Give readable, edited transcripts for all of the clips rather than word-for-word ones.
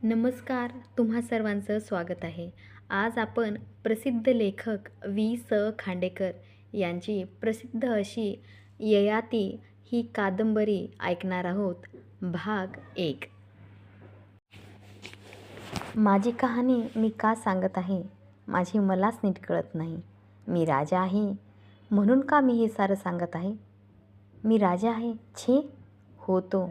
नमस्कार, तुम्हा सर्वांचं स्वागत आहे. आज आपण प्रसिद्ध लेखक वि. स. खांडेकर यांची प्रसिद्ध अशी ययाती ही कादंबरी ऐकणार आहोत. भाग 1. माझी कहाणी मी का सांगत आहे, माझी मलाच नीट कळत नाही. मी राजा आहे म्हणून का मी हे सारं सांगत आहे? मी राजा आहे? छी, होतो.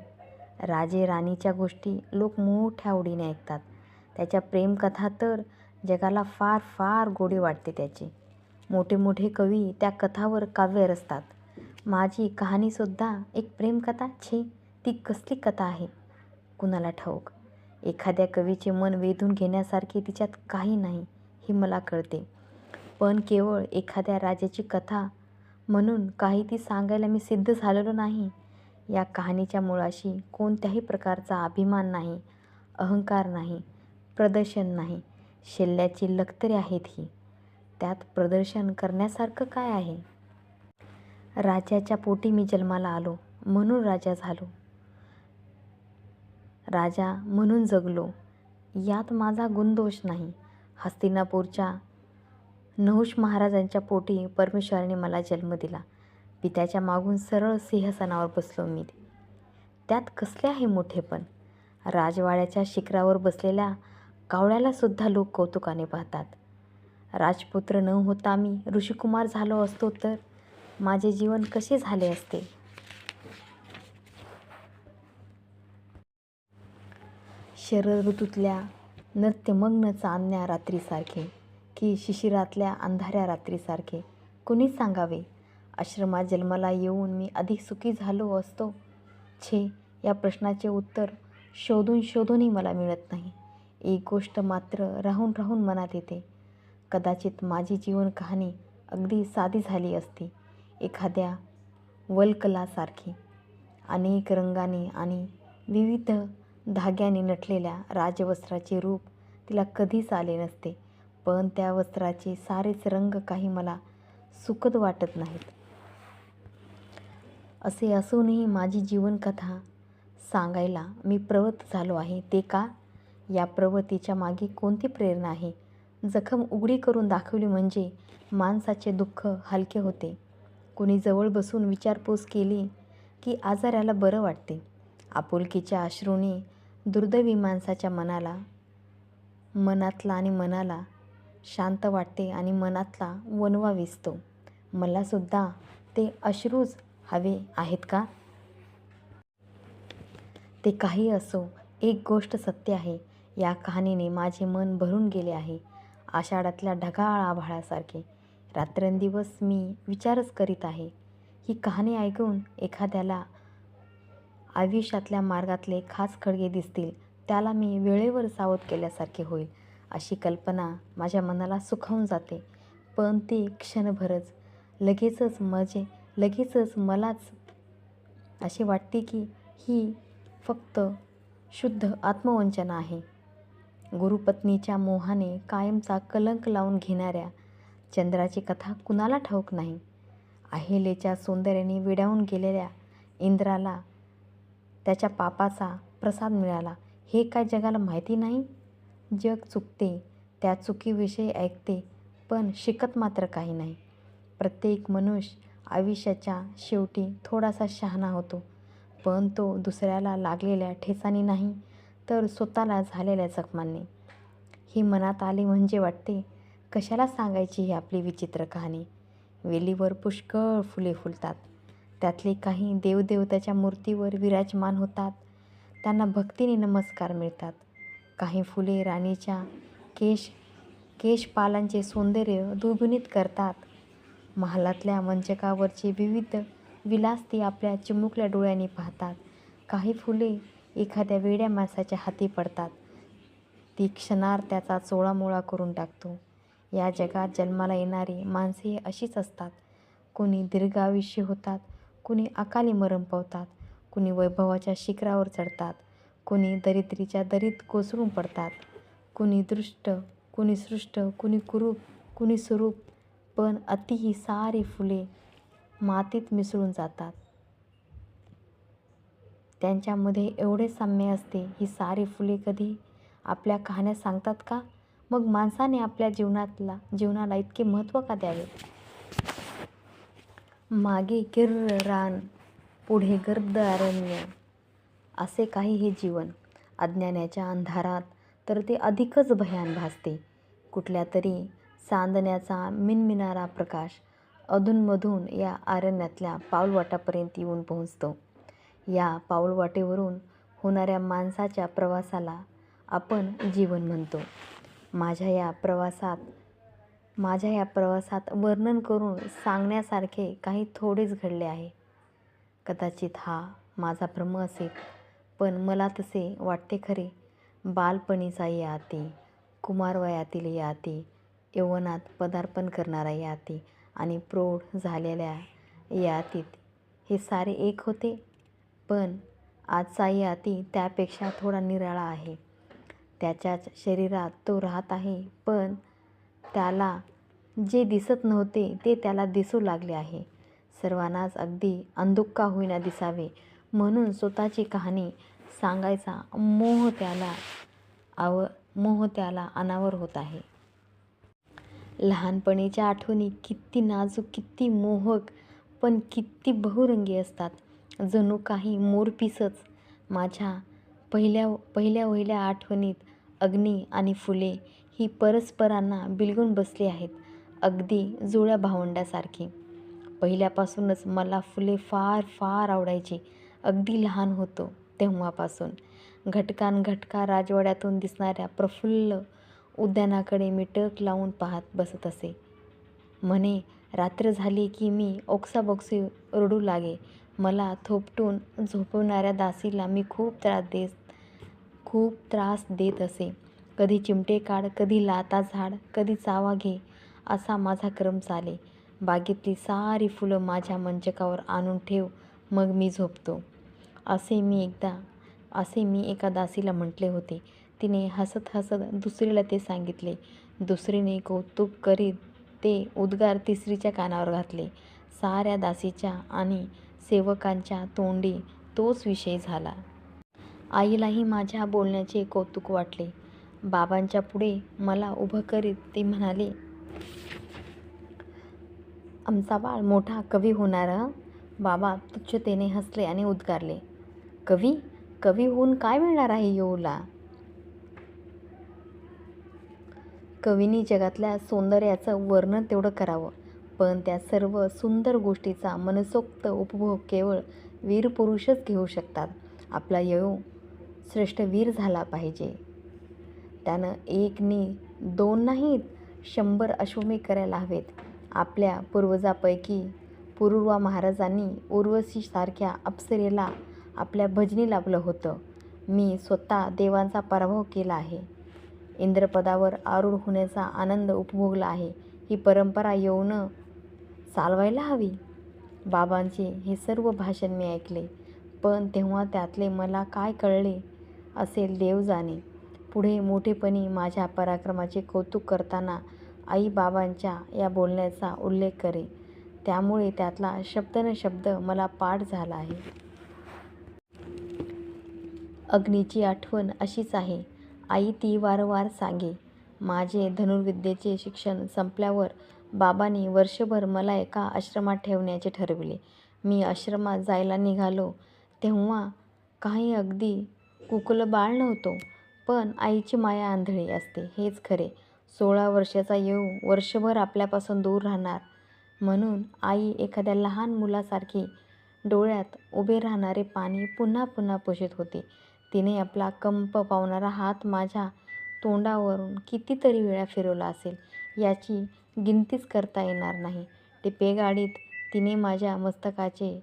राजे राणीच्या गोष्टी लोक मोठ्या आवडीने ऐकतात. त्याच्या प्रेमकथा तर जगाला फार फार गोडी वाटते त्याची. मोठे मोठे कवी त्या कथावर काव्य रचतात. माझी कहाणीसुद्धा एक प्रेमकथा? छी, ती कसली कथा आहे कुणाला ठाऊक. एखाद्या कवीचे मन वेधून घेण्यासारखे तिच्यात काही नाही हे मला कळते. पण केवळ एखाद्या राजाची कथा म्हणून काही ती सांगायला मी सिद्ध झालेलो नाही. या कहाणीच्या मुळाशी कोणत्याही प्रकारचा अभिमान नाही, अहंकार नाही, प्रदर्शन नाही. शल्याची लक्तरे आहेत ही. त्यात प्रदर्शन करण्यासारखं काय आहे? राजाच्या पोटी मी जन्माला आलो म्हणून राजा झालो, राजा म्हणून जगलो. यात माझा गुणदोष नाही. हस्तिनापूरच्या नहुष महाराजांच्या पोटी परमेश्वराने मला जन्म दिला. पित्याच्या मागून सरळ सिंहासनावर बसलो मी. त्यात कसले आहे मोठेपण? राजवाड्याच्या शिखरावर बसलेल्या कावळ्यालासुद्धा लोक कौतुकाने पाहतात. राजपुत्र न होता मी ऋषिकुमार झालो असतो तर माझे जीवन कसे झाले असते? शरद ऋतूतल्या नृत्यमग्न चांदण्या रात्रीसारखे की शिशिरातल्या अंधाऱ्या रात्रीसारखे कुणी सांगावे? आश्रमात जन्माला येऊन मी अधिक सुखी झालो असतो? छे, या प्रश्नाचे उत्तर शोधून शोधूनही मला मिळत नाही. एक गोष्ट मात्र राहून राहून मनात येते. कदाचित माझी जीवन कहाणी अगदी साधी झाली असती. एखाद्या वल्कलासारखी अनेक रंगाने आणि विविध धाग्याने नटलेल्या राजवस्त्राचे रूप तिला कधीच आले नसते. पण त्या वस्त्राचे सारेच रंग काही मला सुखद वाटत नाहीत. असे असूनही माझी जीवनकथा सांगायला मी प्रवृत्त झालो आहे. ते का? या प्रवृत्तीच्या मागे कोणती प्रेरणा आहे? जखम उघडी करून दाखवली म्हणजे माणसाचे दुःख हलके होते. कुणी जवळ बसून विचारपूस केली की आजाराला बरं वाटते. आपुलकीच्या अश्रूने दुर्दैवी माणसाच्या मनातला आणि मनाला शांत वाटते आणि मनातला वणवा विझतो. मलासुद्धा ते अश्रूच हवे आहेत का? ते काही असो, एक गोष्ट सत्य आहे. या कहाणीने माझे मन भरून गेले आहे. आषाढातल्या ढगाळ आभाळासारखे रात्रंदिवस मी विचारच करीत आहे. ही कहाणी ऐकून एखाद्याला आयुष्यातल्या मार्गातले खास खळगे दिसतील, त्याला मी वेळेवर सावध केल्यासारखे होईल अशी कल्पना माझ्या मनाला सुखावून जाते. पण ती क्षणभरच. लगेचच मलाच असे वाटते की ही फक्त शुद्ध आत्मवंचना आहे. गुरुपत्नीच्या मोहाने कायमचा कलंक लावून घेणाऱ्या चंद्राची कथा कुणाला ठाऊक नाही. अहेलेच्या सौंदर्याने वेडावून गेलेल्या इंद्राला त्याच्या पापाचा प्रसाद मिळाला हे काय जगाला माहिती नाही? जग चुकते, त्या चुकीविषयी ऐकते, पण शिकत मात्र काही नाही. प्रत्येक मनुष्य आयुष्याच्या शेवटी थोडासा शहाणा होतो, पण तो दुसऱ्याला लागलेल्या ठेचांनी नाही, तर स्वतःला झालेल्या जखमांनी. ही मनात आली म्हणजे वाटते, कशाला सांगायची ही आपली विचित्र कहाणी. वेलीवर पुष्कळ फुले फुलतात. त्यातले काही देवदेवताच्या मूर्तीवर विराजमान होतात. त्यांना भक्तीने नमस्कार मिळतात. काही फुले राणीच्या केशपालांचे सौंदर्य द्विगुणित करतात. महालातल्या मंचकावरचे विविध विलास ती आपल्या चिमुकल्या डोळ्यांनी पाहतात. काही फुले एखाद्या वेड्या माणसाच्या हाती पडतात. ती क्षणार्धात त्याचा चोळामोळा करून टाकतो. या जगात जन्माला येणारी माणसे अशीच असतात. कुणी दीर्घायुष्य होतात, कुणी अकाली मरण पावतात, कुणी वैभवाच्या शिखरावर चढतात, कुणी दरिद्रीच्या दरीत कोसळून पडतात, कुणी दृष्ट, कुणी सृष्ट, कुणी कुरूप, कुणी सुरूप. पण अति ही सारी फुले मातीत मिसळून जातात. त्यांच्यामध्ये एवढे साम्य असते. ही सारी फुले कधी आपल्या कहाण्या सांगतात का? मग माणसाने आपल्या जीवनाला इतके महत्त्व का द्यावे? मागे किर्र रान, पुढे गर्द अरण्य, असे काही हे जीवन. अज्ञानाच्या अंधारात तर ते अधिकच भयान भासते. कुठल्या तरी चांदण्याचा मिणमिणारा प्रकाश अधूनमधून या अरण्यातल्या पाऊलवाटापर्यंत येऊन पोहोचतो. या पाऊलवाटेवरून होणाऱ्या माणसाच्या प्रवासाला आपण जीवन म्हणतो. माझ्या या प्रवासात वर्णन करून सांगण्यासारखे काही थोडेच घडले आहे. कदाचित हा माझा भ्रम असेल, पण मला तसे वाटते खरे. बालपणीचा या अति, कुमारवयातील या अति, यौवनात पदार्पण करणारा या अति आणि प्रौढ झालेल्या या अतीत हे सारे एक होते. पण आजचा या अति त्यापेक्षा थोडा निराळा आहे. त्याच्याच शरीरात तो राहत आहे, पण त्याला जे दिसत नव्हते ते त्याला दिसू लागले आहे. सर्वांनाच अगदी अंधुक का होईना दिसावे म्हणून स्वतःची कहाणी सांगायचा मोह त्याला अनावर होत आहे. लहानपणीच्या आठवणी किती नाजूक, किती मोहक, पण किती बहुरंगी असतात. जणू काही मोरपीसच. माझ्या पहिल्या आठवणीत अग्नी आणि फुले ही परस्परांना बिलगून बसली आहेत, अगदी जुळ्या भावंडासारखी. पहिल्यापासूनच मला फुले फार फार आवडायची. अगदी लहान होतो तेव्हापासून. घटका राजवाड्यातून दिसणाऱ्या प्रफुल्ल उद्यानाकडे मी टक लावून पाहत बसत असे. म्हणे रात्र झाली की मी ओक्साबोक्शी रडू लागे. मला थोपटून झोपवणाऱ्या दासीला मी खूप त्रास देत असे. कधी चिमटे काढ, कधी लाथा झाड, कधी चावा घे, असा माझा क्रम चाले. बागेतली सारी फुलं माझ्या मंचकावर आणून ठेव, मग मी झोपतो, असे मी एका दासीला म्हटले होते. तिने हसत हसत दुसरीला ते सांगितले. दुसरीने कौतुक करीत ते उद्गार तिसरीच्या कानावर घातले. साऱ्या दासीच्या आणि सेवकांच्या तोंडी तोच विषय झाला. आईलाही माझ्या बोलण्याचे कौतुक वाटले. बाबांच्या पुढे मला उभं करीत ते म्हणाले, आमचा बाळ मोठा कवी होणार हं. बाबा तुच्छतेने हसले आणि उद्गारले, कवी? कवी होऊन काय मिळणार आहे येऊला? कवीनी जगातल्या सौंदर्याचं वर्णन तेवढं करावं, पण त्या सर्व सुंदर गोष्टीचा मनसोक्त उपभोग केवळ वीरपुरुषच घेऊ शकतात. आपला येऊ श्रेष्ठ वीर झाला पाहिजे. त्यानं 1 नाही 2 नाहीत 100 अश्वमेध करायला हवेत. आपल्या पूर्वजांपैकी पुरुरवा महाराजांनी उर्वशीसारख्या अप्सरेला आपल्या भजनी लाभलं होतं. मी स्वतः देवांचा पराभव केला आहे. इंद्रपदावर आरूढ होण्याचा आनंद उपभोगला आहे. ही परंपरा येऊन चालवायला हवी. बाबांचे हे सर्व भाषण मी ऐकले, पण तेव्हा त्यातले मला काय कळले असेल देव जाणे. पुढे मोठेपणी माझ्या पराक्रमाचे कौतुक करताना आई बाबांच्या या बोलण्याचा उल्लेख करे, त्यामुळे त्यातला शब्द मला पाठ झाला आहे. अग्नीची आठवण अशीच आहे. आई ती वारंवार सांगे. माझे धनुर्विद्येचे शिक्षण संपल्यावर बाबांनी वर्षभर मला एका आश्रमात ठेवण्याचे ठरविले. मी आश्रमात जायला निघालो तेव्हा काही अगदी कुकुलं बाळ नव्हतो, पण आईची माया आंधळी असते हेच खरे. 16 वर्षाचा येऊ वर्षभर आपल्यापासून दूर राहणार म्हणून आई एखाद्या लहान मुलासारखी डोळ्यात उभे राहणारे पाणी पुन्हा पुन्हा पुसत होती. तिने आपला कंप पावणारा हात माझ्या तोंडावरून कितीतरी वेळा फिरवला असेल, याची गिनतीच करता येणार नाही. टिपेगाडीत तिने माझ्या मस्तकाचे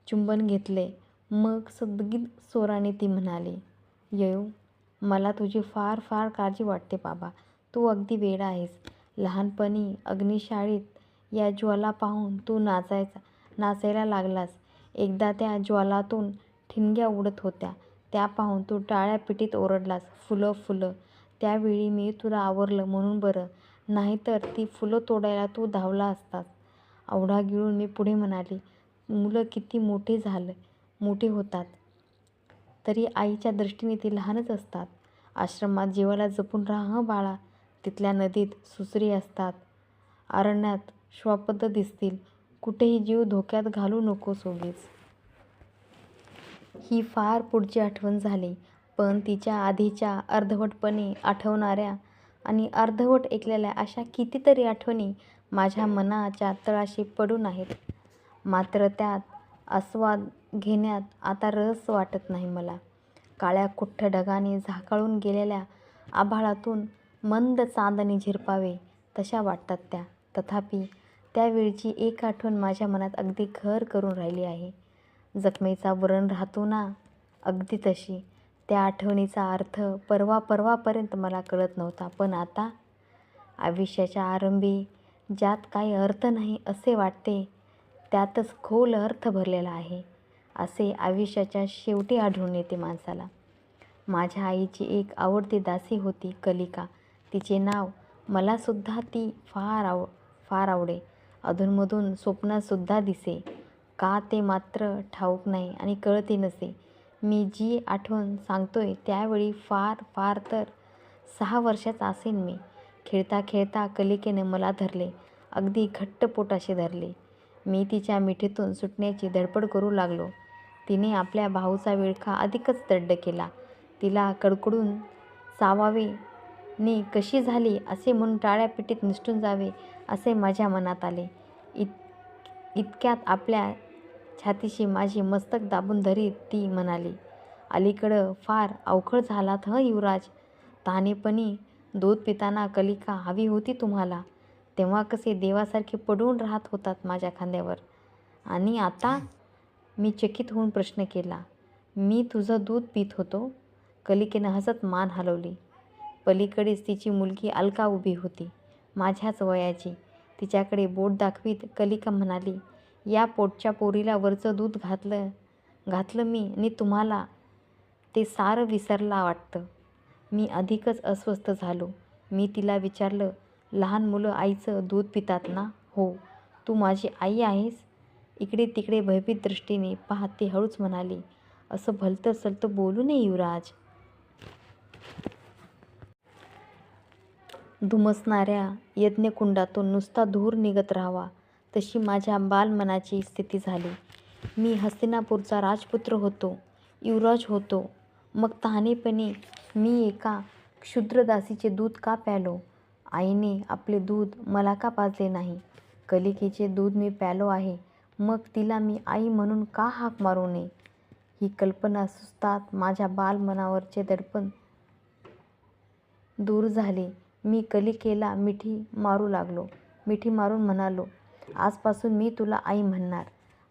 चुंबन घेतले. मग सद्गत स्वराने ती म्हणाली, येऊ, मला तुझी फार फार काळजी वाटते बाबा. तू अगदी वेडा आहेस. लहानपणी अग्निशाळेत या ज्वाला पाहून तू नाचायला लागलास. एकदा त्या ज्वालातून ठिणग्या उडत होत्या, त्या पाहून तू टाळ्या पिटीत ओरडलास, फुलं फुलं. त्यावेळी मी तुला आवरलं म्हणून बरं, नाहीतर ती फुलं तोडायला तू धावला असतास. आवडा गिळून मी पुढे म्हणाली, मुलं किती मोठे होतात तरी आईच्या दृष्टीने ती लहानच असतात. आश्रमात जीवाला जपून राहा हं बाळा. तिथल्या नदीत सुसरी असतात, अरण्यात श्वापद दिसतील. कुठेही जीव धोक्यात घालू नकोस उगीच. ही फार पुढची आठवण झाली, पण तिच्या आधीच्या अर्धवटपणे आठवणाऱ्या आणि अर्धवट ऐकलेल्या अशा कितीतरी आठवणी माझ्या मनाच्या तळाशी पडून आहेत. मात्र त्यात आस्वाद घेण्यात आता रस वाटत नाही मला. काळ्या कुठ्ठ ढगाने झाकाळून गेलेल्या आभाळातून मंद चांदणे झिरपावे तशा वाटतात त्या. तथापि त्यावेळची एक आठवण माझ्या मनात अगदी घर करून राहिली आहे. जखमेचा व्रण राहतो ना, अगदी तशी. त्या आठवणीचा अर्थ परवापर्यंत मला कळत नव्हता, पण आता आयुष्याच्या आरंभी ज्यात काही अर्थ नाही असे वाटते, त्यातच खोल अर्थ भरलेला आहे असे आयुष्याच्या शेवटी आढळून येते माणसाला. माझ्या आईची एक आवडती दासी होती, कलिका तिचे नाव. मलासुद्धा ती फार आवडे. अधूनमधून स्वप्नातसुद्धा दिसे. का ते मात्र ठाऊक नाही आणि कळतही नसे. मी जी आठवण सांगतोय त्यावेळी फार तर 6 वर्षाचा असेन मी. खेळता खेळता कलिकेने मला धरले, अगदी घट्ट पोटाशी धरले. मी तिच्या मिठीतून सुटण्याची धडपड करू लागलो. तिने आपल्या भाऊचा विळखा अधिकच दड्ड केला. तिला कडकडून चावावे नि कशी झाली असे म्हणून टाळ्या पिटीत निसटून जावे असे माझ्या मनात आले. इतक्यात आपल्या छातीशी माझी मस्तक दाबून धरीत ती म्हणाली, अलीकडं फार अवखळ झालात हं युवराज. तहानेपणी दूध पिताना कलिका हवी होती तुम्हाला. तेव्हा कसे देवासारखे पडून राहत होतात माझ्या खांद्यावर. आणि आता? मी चकित होऊन प्रश्न केला. मी तुझं दूध पित होतो? कलिकेनं हसत मान हलवली. पलीकडेच तिची मुलगी अलका उभी होती, माझ्याच वयाची. तिच्याकडे बोट दाखवीत कलिका म्हणाली, या पोटच्या पोरीला वरचं दूध घातलं मी आणि तुम्हाला ते सारं विसरला वाटतं. मी अधिकच अस्वस्थ झालो. मी तिला विचारलं, लहान मुलं आईचं दूध पितात ना? हो. तू माझी आई आहेस? इकडे तिकडे भयभीत दृष्टीने पाहत ती हळूच म्हणाली, असं भलतं सलतं बोलू नये युवराज. धुमसणाऱ्या यज्ञकुंडातून नुसता धूर निघत राहावा तशी माझ्या बालमनाची स्थिती झाली. मी हस्तिनापूरचा राजपुत्र होतो, युवराज होतो. मग तहानेपणी मी एका क्षुद्रदासीचे दूध का प्यालो? आईने आपले दूध मला का पाजले नाही? कलिकेचे दूध मी प्यालो आहे, मग तिला मी आई म्हणून का हाक मारू नये? ही कल्पना सुचताच माझ्या बालमनावरचे दडपण दूर झाले. मी कलिकेला मिठी मारून म्हणालो, आजपासून मी तुला आई म्हणणार.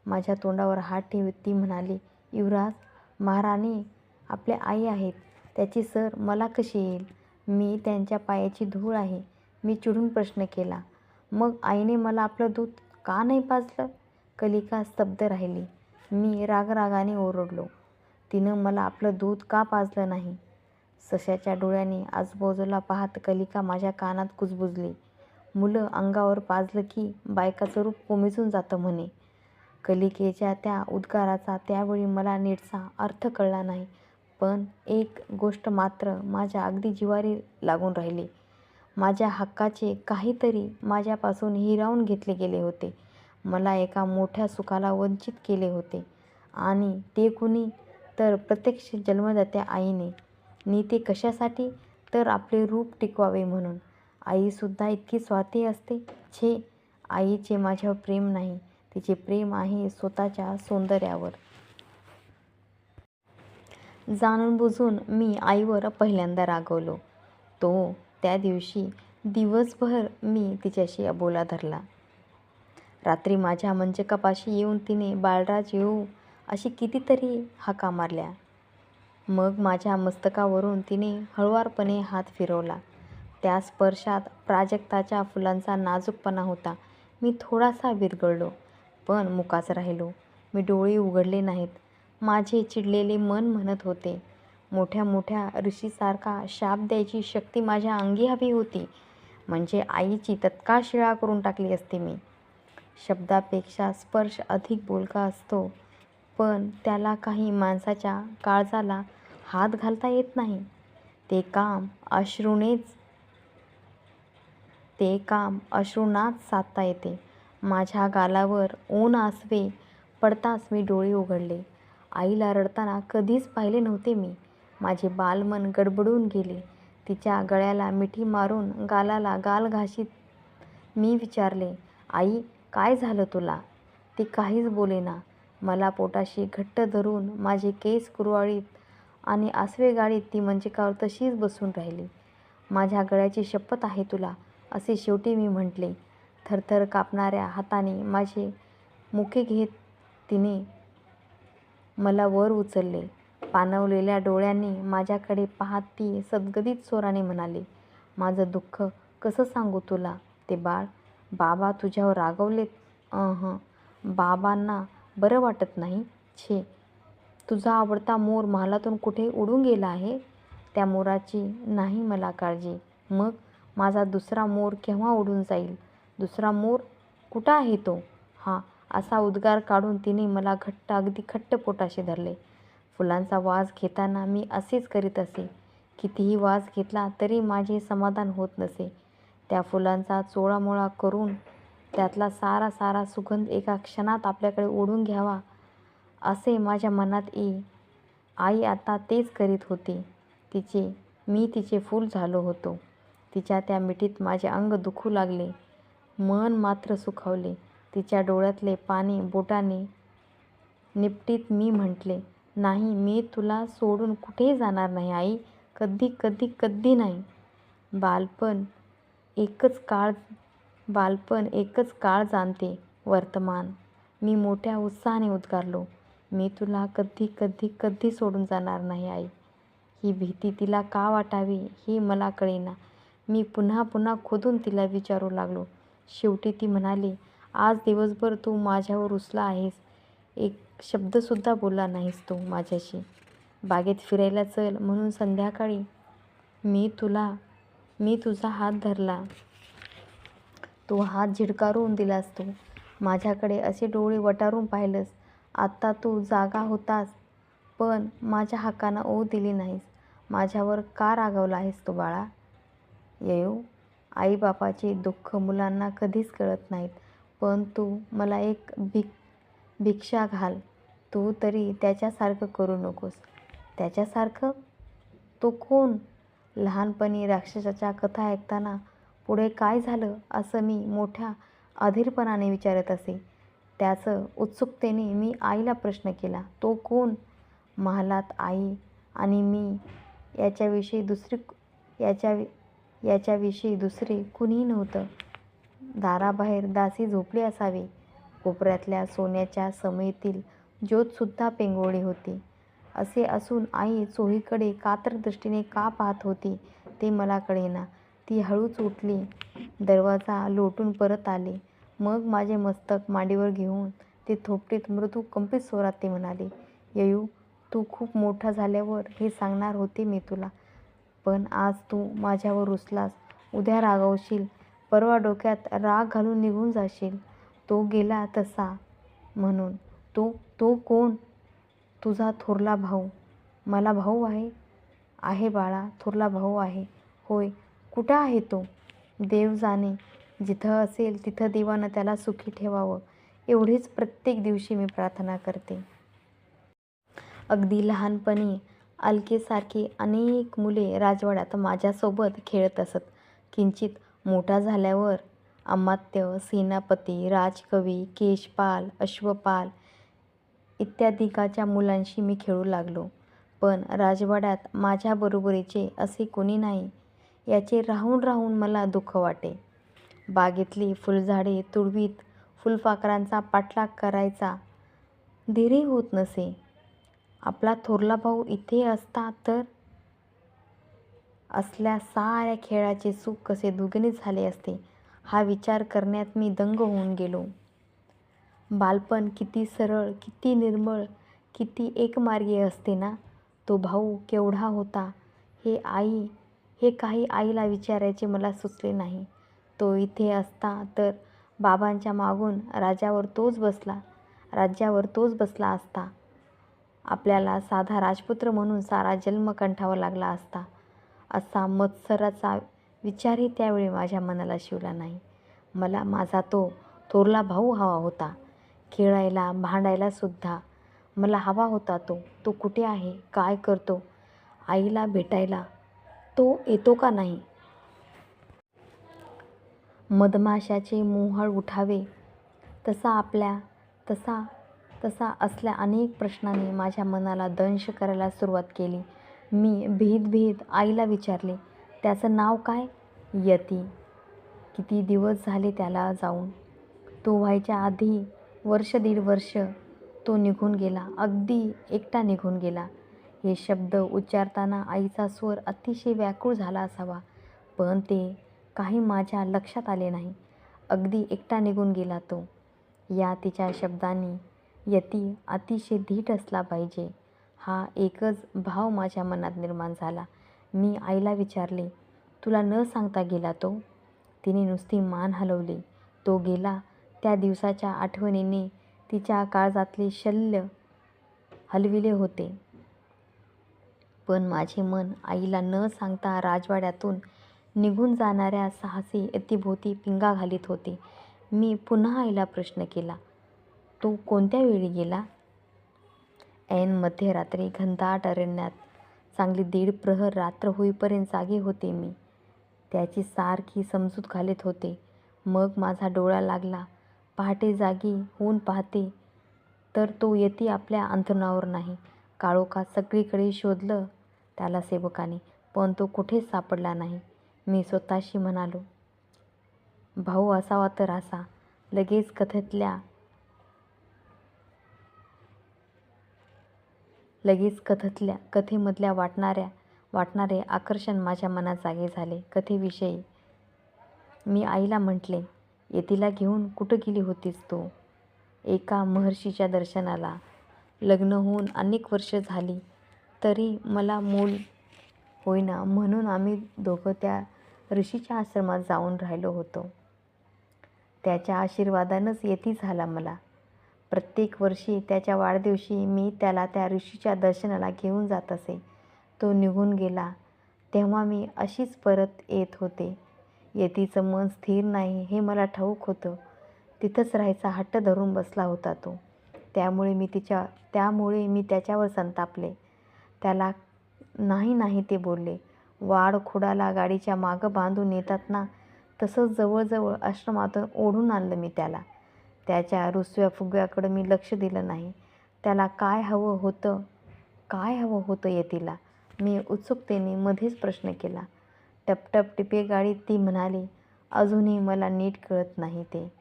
माझ्या तोंडावर हात ठेवत ती म्हणाली, युवराज, महाराणी आपल्या आई आहेत, त्याची सर मला कशी येईल? मी त्यांच्या पायाची धूळ आहे. मी चिडून प्रश्न केला, मग आईने मला आपलं दूध का नाही पाजलं? कलिका स्तब्ध राहिली. मी रागाने ओरडलो, तिनं मला आपलं दूध का पाजलं नाही? सश्याच्या डोळ्यांनी आजूबाजूला पाहत कलिका माझ्या कानात कुजबुजली, मुलं अंगावर पाजलं की बायकाचं रूप कोमेजून जातं म्हणे. कलिकेच्या त्या उद्गाराचा त्यावेळी मला नीटसा अर्थ कळला नाही, पण एक गोष्ट मात्र माझ्या अगदी जिव्हारी लागून राहिली. माझ्या हक्काचे काहीतरी माझ्यापासून हिरावून घेतले गेले होते. मला एका मोठ्या सुखाला वंचित केले होते आणि ते कुणी? तर प्रत्यक्ष जन्मदात्या आईने. नि ते कशासाठी? तर आपले रूप टिकवावे म्हणून. आईसुद्धा इतकी स्वार्थी असते? छे, आईचे माझ्यावर प्रेम नाही, तिचे प्रेम आहे स्वतःच्या सौंदर्यावर. जाणून बुजून मी आईवर पहिल्यांदा रागवलो. त्या दिवशी दिवसभर मी तिच्याशी अबोला धरला. रात्री माझ्या मंचकापाशी येऊन तिने बाळराज येऊ अशी कितीतरी हाका मारल्या. मग माझ्या मस्तकावरून तिने हळुवारपणे हात फिरवला. त्या स्पर्शात प्राजक्ताच्या फुलांचा नाजूकपणा होता. मी थोडासा विरघळलो, पण मुकाच राहिलो. मी डोळे उघडले नाहीत. माझे चिडलेले मन म्हणत होते, मोठ्या मोठ्या ऋषीसारखा शाप द्यायची शक्ती माझ्या अंगी हवी होती, म्हणजे आईची तत्काळ शिळा करून टाकली असती मी. शब्दापेक्षा स्पर्श अधिक बोलका असतो, पण त्याला काही माणसाच्या काळजाला हात घालता येत नाही. ते काम अश्रूनाच साधता येते. माझ्या गालावर ऊन आसवे पडताच मी डोळे उघडले. आईला रडताना कधीच पाहिले नव्हते मी. माझे बालमन गडबडून गेले. तिच्या गळ्याला मिठी मारून गालाला गाल घासीत मी विचारले, आई काय झालं तुला? ती काहीच बोलेना. मला पोटाशी घट्ट धरून माझे केस कुरवाळीत आणि आसवे गाडीत ती मंचकावर तशीच बसून राहिली. माझ्या गळ्याची शपथ आहे तुला, असे शेवटी मी म्हटले. थरथर कापणाऱ्या हाताने माझे मुके घेत तिने मला वर उचलले. पाणवलेल्या डोळ्यांनी माझ्याकडे पाहत ती सद्गदित स्वराने म्हणाली, माझं दुःख कसं सांगू तुला? ते बाळ, बाबा तुझ्यावर रागावलेत? बाबांना बरं वाटत नाही? छे, तुझा आवडता मोर महालातून कुठे उडून गेला आहे? त्या मोराची नाही मला काळजी. मग माझा दुसरा मोर केव्हा उडून जाईल? दुसरा मोर कुठं आहे तो? असा उद्गार काढून तिने मला घट्ट, अगदी घट्ट पोटाशी धरले. फुलांचा वास घेताना मी असेच करीत असे. कितीही वास घेतला तरी माझे समाधान होत नसे. त्या फुलांचा चोळामोळा करून त्यातला सारा सारा सुगंध एका क्षणात आपल्याकडे ओढून घ्यावा असे माझ्या मनात येई. आई आता तेच करीत होती. मी तिचे फूल झालो होतो. तिच्या त्या मिठीत माझे अंग दुखू लागले. मन मात्र सुखावले. तिच्या डोळ्यातले पाणी बोटाने निपटीत मी म्हटले, नाही, मी तुला सोडून कुठेही जाणार नाही आई. कधी कधी कधी नाही. बालपण एकच काळ जाणते, वर्तमान. मी मोठ्या उत्साहाने उद्गारलो. मी तुला कधी कधी कधी सोडून जाणार नाही आई. ही भीती तिला का वाटावी हे मला कळेना. मी पुन्हा पुन्हा खोदून तिला विचारू लागलो. शेवटी ती म्हणाली, आज दिवसभर तू माझ्यावर रुसला आहेस. एक शब्दसुद्धा बोलला नाहीस तू माझ्याशी. बागेत फिरायला चल म्हणून संध्याकाळी मी तुझा हात धरला. तू हात झिडकारून दिलास. तू माझ्याकडे असे डोळे वटारून पाहिलंस. आत्ता तू जागा होतास पण माझ्या हाकांना ओ दिली नाहीस. माझ्यावर का रागावला आहेस तू बाळा? येऊ, आईबापाचे दुःख मुलांना कधीच कळत नाहीत. पण तू मला एक भिक्षा घाल. तू तरी त्याच्यासारखं करू नकोस. त्याच्यासारखं? तो कोण? लहानपणी राक्षसाच्या कथा ऐकताना पुढे काय झालं असं मी मोठ्या अधीरपणाने विचारत असे. त्याच उत्सुकतेने मी आईला प्रश्न केला. तो कोण? महालात आई आणि मी याच्याविषयी दुसरे कुणीही नव्हतं. दाराबाहेर दासी झोपली असावी. कोपऱ्यातल्या सोन्याच्या समईतील ज्योतसुद्धा पेंगवली होती. असे असून आई चोहीकडे कातर दृष्टीने का पाहत होती ते मला कळेना. ती हळूच उठली. दरवाजा लोटून परत आले. मग माझे मस्तक मांडीवर घेऊन ते थोपटीत मृदू कंपित स्वरात ते म्हणाले, येऊ, तू खूप मोठा झाल्यावर हे सांगणार होते मी तुला. पण आज तू माझ्यावर रुसलास. उद्या रागावशील. परवा डोक्यात राग घालून निघून जाशील. तो गेला तसा म्हणून. तो कोण? तुझा थोरला भाऊ. मला भाऊ आहे? आहे बाळा, थोरला भाऊ आहे. होय, कुठं आहे तो? देव जाणे. जिथं असेल तिथं देवानं त्याला सुखी ठेवावं एवढीच प्रत्येक दिवशी मी प्रार्थना करते. अगदी लहानपणी अलकेसारखी अनेक मुले राजवाड्यात माझ्यासोबत खेळत असत. किंचित मोठा झाल्यावर अमात्य, सेनापती, राजकवी, केशपाल, अश्वपाल इत्यादिकाच्या मुलांशी मी खेळू लागलो. पण राजवाड्यात माझ्या बरोबरीचे असे कोणी नाही याचे राहून राहून मला दुःख वाटे. बागेतली फुलझाडे तुडवीत फुलपाखरांचा पाठलाग करायचा धीरही होत नसे. आपला थोरला भाऊ इथे असता तर असल्या साऱ्या खेळाचे सुख कसे दुगणित झाले असते हा विचार करण्यात मी दंग होऊन गेलो. बालपण किती सरळ, किती निर्मळ, किती एकमार्गी असते ना. तो भाऊ केवढा होता हे काही आईला विचारायचे मला सुचले नाही. तो इथे असता तर बाबांच्या मागून राज्यावर तोच बसला असता. आपल्याला साधा राजपुत्र म्हणून सारा जन्म कंठावा लागला असता. असा मत्सराचा विचारही त्यावेळी माझ्या मनाला शिवला नाही. मला माझा तो थोरला भाऊ हवा होता. खेळायला, भांडायला सुद्धा मला हवा होता तो. तो कुठे आहे? काय करतो? आईला भेटायला तो येतो का नाही? मधमाशाचे मोहोळ उठावे तसा तसा असल्या अनेक प्रश्नांनी माझ्या मनाला दंश करायला सुरुवात केली. मी भीत आईला विचारले, त्याचं नाव काय? यती. किती दिवस झाले त्याला जाऊन. तो व्हायच्या आधी वर्ष दीड वर्ष तो निघून गेला. अगदी एकटा निघून गेला. हे शब्द उच्चारताना आईचा स्वर अतिशय व्याकुळ झाला असावा, पण ते काही माझ्या लक्षात आले नाही. अगदी एकटा निघून गेला तो. या तिच्या शब्दांनी यती अतिशय धीट असला पाहिजे, हा एकच भाव माझ्या मनात निर्माण झाला. मी आईला विचारले, तुला न सांगता गेला तो? तिने नुसती मान हलवली. तो गेला त्या दिवसाच्या आठवणीने तिच्या काळजातले शल्य हलविले होते. पण माझे मन आईला न सांगता राजवाड्यातून निघून जाणाऱ्या साहसी यतीभोवती पिंगा घालीत होते. मी पुन्हा आईला प्रश्न केला, तो कोणत्या वेळी गेला? ऐन मध्यरात्री घनदाट अरण्यात चांगली 1.5 प्रहर रात्र होईपर्यंत जागे होते मी. त्याची सारखी समजूत घालीत होते. मग माझा डोळा लागला. पहाटे जागी होऊन पाहते तर तो यती आपल्या अंथरुणावर नाही. काळोखात सगळीकडे शोधलं त्याला सेवकाने, पण तो कुठेच सापडला नाही. मी स्वतःशी म्हणालो, भाऊ असावा तर असा. लगेच कथेमधल्या वाटणारे आकर्षण माझ्या मनात जागे झाले. कथेविषयी मी आईला म्हटले, यतीला घेऊन कुठं गेली होतीस तू? एका महर्षीच्या दर्शनाला. लग्न होऊन अनेक वर्ष झाली, तरी मला मूल होईना, म्हणून आम्ही दोघं त्या ऋषीच्या आश्रमात जाऊन राहिलो होतो. त्याच्या आशीर्वादानंच यती झाला मला. प्रत्येक वर्षी त्याच्या वाढदिवशी मी त्याला त्या ऋषीच्या दर्शनाला घेऊन जात असे. तो निघून गेला तेव्हा मी अशीच परत येत होते. यतीचं मन स्थिर नाही हे मला ठाऊक होतं. तिथंच राहायचा हट्ट धरून बसला होता तो. त्यामुळे मी त्याच्यावर संतापले. त्याला नाही ते बोलले. वाडखोडाला गाडीच्या मागं बांधून नेतात ना, तसंच जवळजवळ आश्रमातून ओढून आणलं मी त्याला. त्याच्या रुसव्या फुग्याकडं मी लक्ष दिलं नाही. त्याला काय हवं होतं यतीला? मी उत्सुकतेने मध्येच प्रश्न केला. टपटप टिपे गाडीत ती म्हणाली, अजूनही मला नीट कळत नाही ते.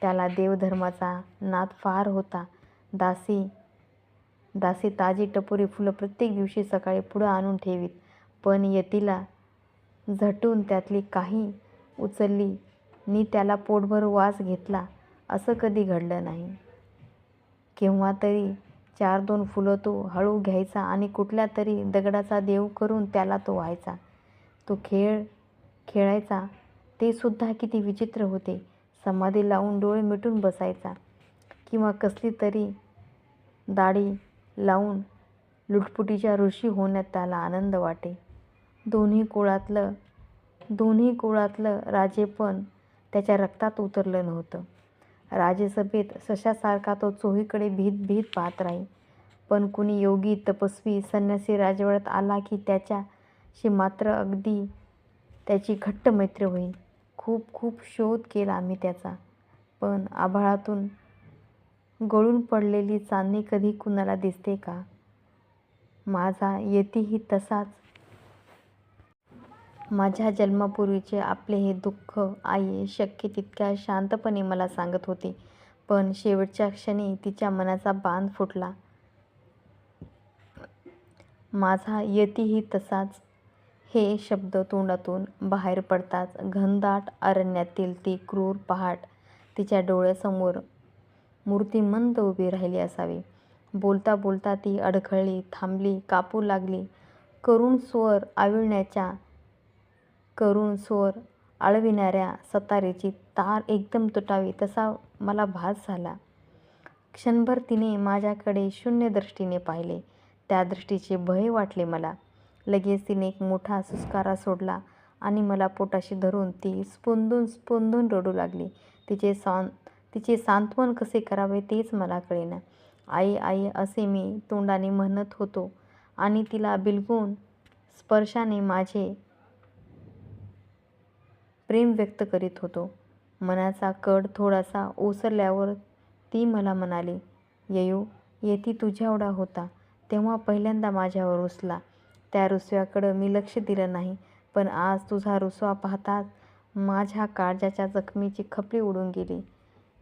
त्याला देवधर्माचा नाद फार होता. दासी ताजी टपोरी फुलं प्रत्येक दिवशी सकाळी पुढं आणून ठेवीत, पण यतीला झटून त्यातली काही उचलली नि त्याला पोटभर वास घेतला असं कधी घडलं नाही. केव्हा तरी 4-2 फुलं तो हळू घ्यायचा आणि कुठल्या तरी दगडाचा देव करून त्याला तो व्हायचा. तो खेळायचा ते सुद्धा किती विचित्र होते. समाधी लावून डोळे मिटून बसायचा किंवा कसली तरी दाढी लावून लुटपुटीच्या ऋषी होण्यात त्याला आनंद वाटे. दोन्ही कुळातलं राजेपण त्याच्या रक्तात उतरलं नव्हतं. राजसभेत सशासारखा तो चोहीकडे भीत पाहत राही. पण कुणी योगी, तपस्वी, संन्यासी राजवाड्यात आला की त्याच्याशी मात्र अगदी त्याची घट्ट मैत्री होई. खूप शोध केला आम्ही त्याचा, पण आभाळातून गळून पडलेली चांदणी कधी कुणाला दिसते का? माझा यतीही तसाच. माझ्या जन्मापूर्वीचे आपले हे दुःख आई शक्य तितक्या शांतपणे मला सांगत होती, पण शेवटच्या क्षणी तिच्या मनाचा बांध फुटला. माझा यतीही तसाच. हे शब्द तोंडातून बाहेर पडताच घनदाट अरण्यातील ती क्रूर पहाट तिच्या डोळ्यासमोर मूर्तिमंत उभी राहिली असावी. बोलता ती अडखळली, थांबली, कापू लागली. करुण स्वर आळविणाऱ्या सतारेची तार एकदम तुटावी तसा मला भास झाला. क्षणभर तिने माझ्याकडे शून्य दृष्टीने पाहिले. त्या दृष्टीचे भय वाटले मला. लगेच तिने एक मोठा सुस्कारा सोडला आणि मला पोटाशी धरून ती स्पंदून रडू लागली. तिचे सांत्वन कसे करावे तेच मला कळेना. आई आई असे मी तोंडाने म्हणत होतो आणि तिला बिलगून स्पर्शाने माझे प्रेम व्यक्त करीत होतो. मनाचा कड थोडासा ओसरल्यावर ती मला म्हणाली, ययू, येती तुझ्याएवढा होता तेव्हा पहिल्यांदा माझ्यावर रुसला. त्या रुसव्याकडं मी लक्ष दिलं नाही, पण आज तुझा रुसवा पाहताच माझ्या काळजाच्या जखमेची खपली उडून गेली.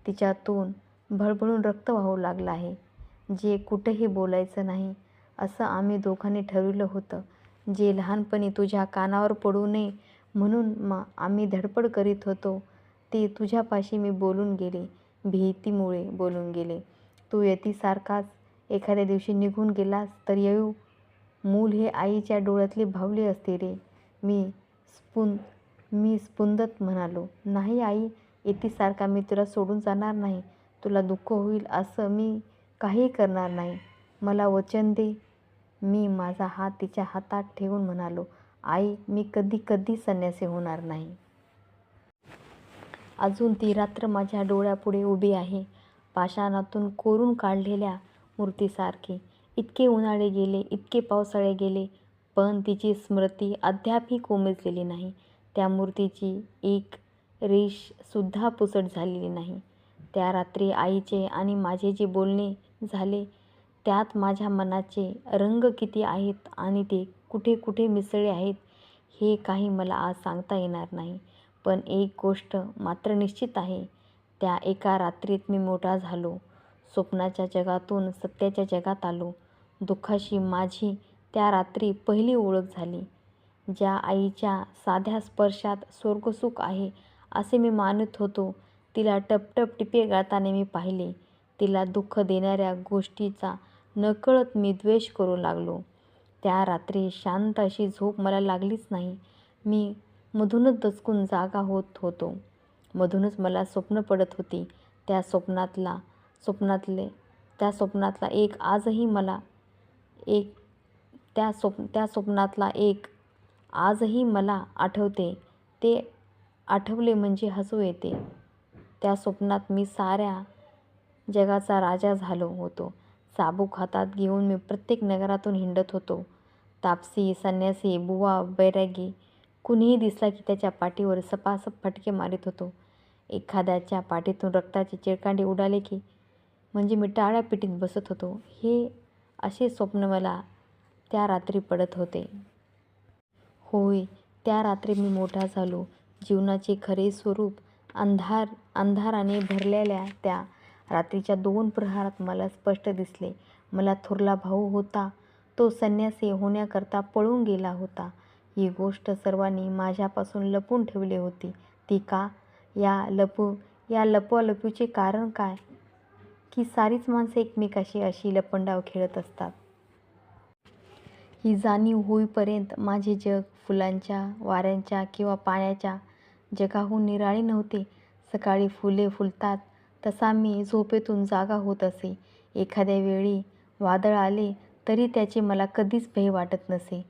तिच्यातून भळभळून रक्त वाहू लागलं आहे. जे कुठंही बोलायचं नाही असं आम्ही दोघांनी ठरविलं होतं, जे लहानपणी तुझ्या कानावर पडू नये म्हणून आम्ही धडपड करीत होतो, ते तुझ्यापाशी मी बोलून गेले, भीतीमुळे बोलून गेले. तू यतीसारखाच एखाद्या दिवशी निघून गेलास तर ययू, मूल हे आईच्या डोळ्यातली भावली असते रे. मी स्फुंदत म्हणालो, नाही आई, यतीसारखा मी तुला सोडून जाणार नाही. तुला दुःख होईल असं मी काही करणार नाही. मला वचन दे. मी माझा हात तिच्या हातात ठेवून म्हणालो, आई, मी कधी संन्यासी होणार नाही. अजून ती रात्र माझ्या डोळ्यापुढे उभी आहे, पाषाणातून कोरून काढलेल्या मूर्तीसारखी. इतके उन्हाळे गेले, इतके पावसाळे गेले, पण तिची स्मृती अद्यापही कोमेजलेली नाही. त्या मूर्तीची एक रेषसुद्धा पुसट झालेली नाही. त्या रात्री आईचे आणि माझे जे बोलणे झाले त्यात माझ्या मनाचे रंग किती आहेत आणि ते कुठे कुठे मिसळले आहेत हे काही मला आज सांगता येणार नाही. पण एक गोष्ट मात्र निश्चित आहे, त्या एका रात्रीत मी मोठा झालो. स्वप्नाच्या जगातून सत्याच्या जगात आलो. दुःखाशी माझी त्या रात्री पहिली ओळख झाली. ज्या आईच्या साध्या स्पर्शात स्वर्गसुख आहे असे मी मानत होतो, तिला टपटप टिपे गाळताना मी पाहिले. तिला दुःख देणाऱ्या गोष्टीचा नकळत मी द्वेष करू लागलो. त्या रात्री शांत अशी झोप मला लागलीच नाही. मी मधूनच दचकून जागा होत होतो. मधूनच मला स्वप्न पडत होती. त्या स्वप्नातला एक आजही मला आठवते. ते आठवले म्हणजे हसू येते. त्या स्वप्नात मी साऱ्या जगाचा राजा झालो होतो. चाबूक हातात घेऊन मी प्रत्येक नगरातून हिंडत होतो. तापसी, संन्यासी, बुवा, बैरागी कुणीही दिसला की त्याच्या पाठीवर सपासप फटके मारीत होतो. एखाद्याच्या पाठीतून रक्ताची चिळकांडी उडाली की म्हणजे मी टाळ्या पिटीत बसत होतो. हे असे स्वप्न मला त्या रात्री पडत होते. होय, त्या रात्री मी मोठा झालो. जीवनाचे खरे स्वरूप अंधाराने भरलेल्या त्या रात्रीच्या 2 प्रहरात मला स्पष्ट दिसले. मला थोरला भाऊ होता, तो संन्यासी होण्याकरता पळून गेला होता. ही गोष्ट सर्वांनी माझ्यापासून लपवून ठेवली होती. ती का? या लपवालपवीचे कारण काय? की सारीच माणसे एकमेकाशी अशी लपंडाव खेळत असतात. ही जाणीव होईपर्यंत माझे जग फुलांच्या, वाऱ्यांच्या किंवा पाण्याच्या जगाहून निराळे नव्हते. सकाळी फुले फुलतात तसा मी झोपेतून जागा होत असे. एखाद्या वेळी वादळ आले तरी त्याचे मला कधीच भय वाटत नसे.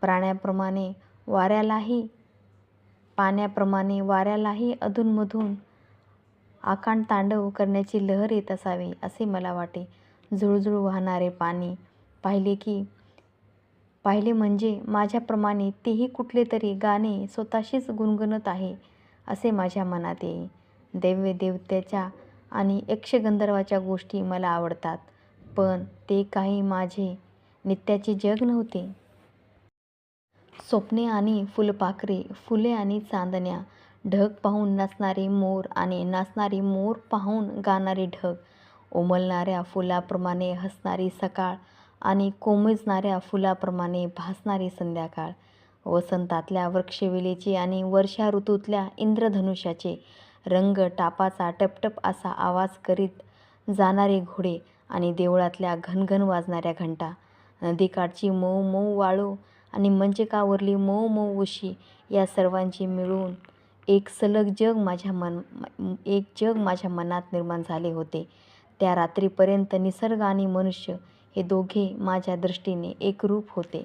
पाण्याप्रमाणे वाऱ्यालाही अधूनमधून आकांडतांडव करण्याची लहर येत असावी असे मला वाटे. झुळझुळ वाहणारे पाणी पाहिले म्हणजे माझ्याप्रमाणे तेही कुठले तरी गाणे स्वतःशीच गुणगुणत आहे असे माझ्या मनात येई. दैवदेवत्याच्या आणि यक्षगंधर्वाच्या गोष्टी मला आवडतात, पण ते काही माझे नित्याचे जग नव्हते. स्वप्ने आणि फुलपाखरे, फुले आणि चांदण्या, ढग पाहून नाचणारे मोर आणि नाचणारे मोर पाहून गाणारे ढग, उमलणाऱ्या फुलाप्रमाणे हसणारी सकाळ आणि कोमेजणाऱ्या फुलाप्रमाणे भासणारी संध्याकाळ, वसंतातल्या वृक्षवेलीचे आणि वर्षा ऋतूतल्या इंद्रधनुष्याचे रंग टापाचा टपटप असा आवाज करीत जाणारे घोडे आणि देवळातल्या घनघन वाजणाऱ्या घंटा, नदीकाठची मऊ मऊ वाळू आणि मंचकावरली मऊ मऊ उशी या सर्वांचे मिळून एक सलग जग माझ्या मनात निर्माण झाले होते. त्या रात्रीपर्यंत निसर्ग आणि मनुष्य हे दोघे माझ्या दृष्टीने एकरूप होते.